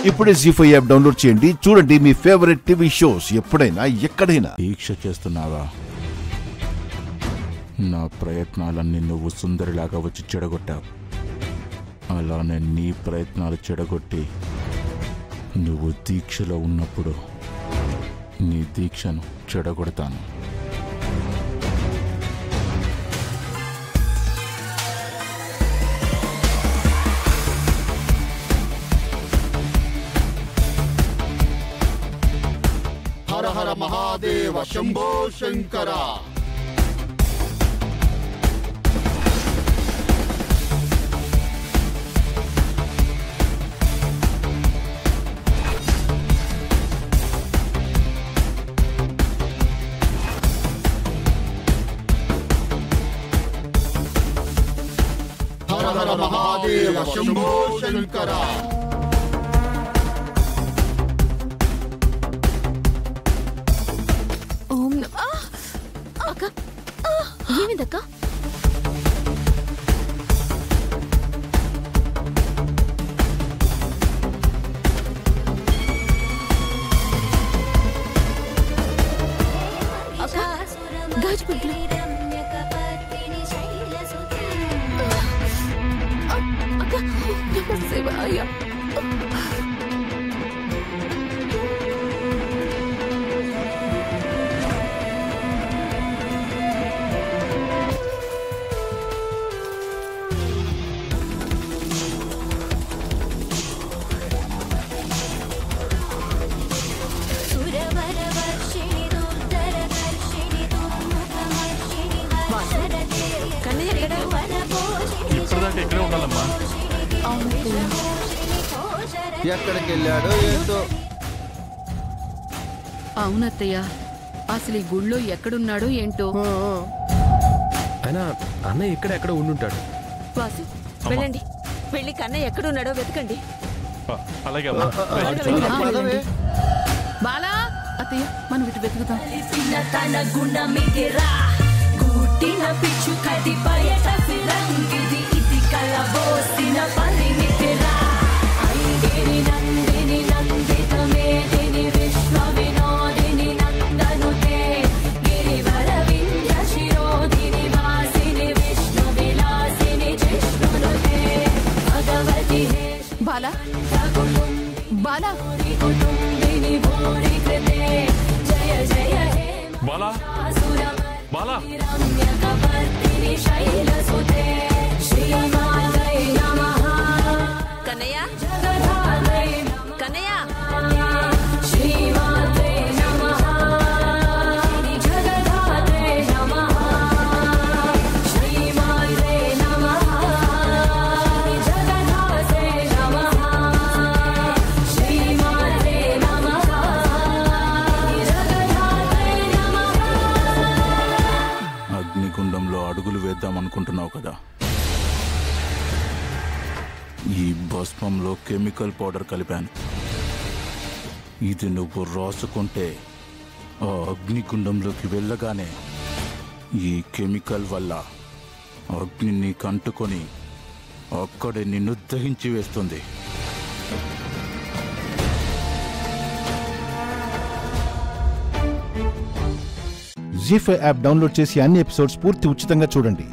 ఇప్పుడే జీ5 app download చేయండి. చూడండి మీ ఫేవరెట్ టీవీ షోస్ ఎప్పుడైనా ఎక్కడైనా. దీక్ష చేస్తున్నావా? నా ప్రయత్నాలన్నీ నువ్వు సుందరిలాగా వచ్చి చెడగొట్టావు. అలానే నీ ప్రయత్నాలు చెడగొట్టి నువ్వు దీక్షలో ఉన్నప్పుడు నీ దీక్షను చెడగొడతాను. హర హర మహాదేవ శంభో శంకర. హర హర మహాదేవ శంభో శంకర. ఏమిందక్క? గాజుపంతులు అక్క శివాయ. ఎక్కడికి వెళ్ళాడో ఏంటో. అవునత్తయ్య, అసలు ఈ గుళ్ళో ఎక్కడున్నాడో ఏంటో. అయినా అన్నయ్య ఎక్కడెక్కడ ఉండుంటాడు. వాసు వెళ్ళండి, వెళ్ళి కన్నయ్య ఎక్కడున్నాడో వెతకండి. అలాగే బాలా అత్తయ్య, మనం ఇటు వెతుకుతాం. బాలా బాలా బాలా బాలా కన్నయ్య కన్నయ్య. అగ్నిగుండంలో అడుగులు వేద్దామనుకుంటున్నావు కదా? ఈ భస్మంలో కెమికల్ పౌడర్ కలిపాను. ఇది నువ్వు రాసుకుంటే ఆ అగ్నిగుండంలోకి వెళ్ళగానే ఈ కెమికల్ వల్ల అగ్ని నీకు అంటుకొని అక్కడే నిన్ను దహించి వేస్తుంది. జీ5 యాప్ డౌన్లోడ్ చేసి అన్ని ఎపిసోడ్స్ పూర్తి ఉచితంగా చూడండి.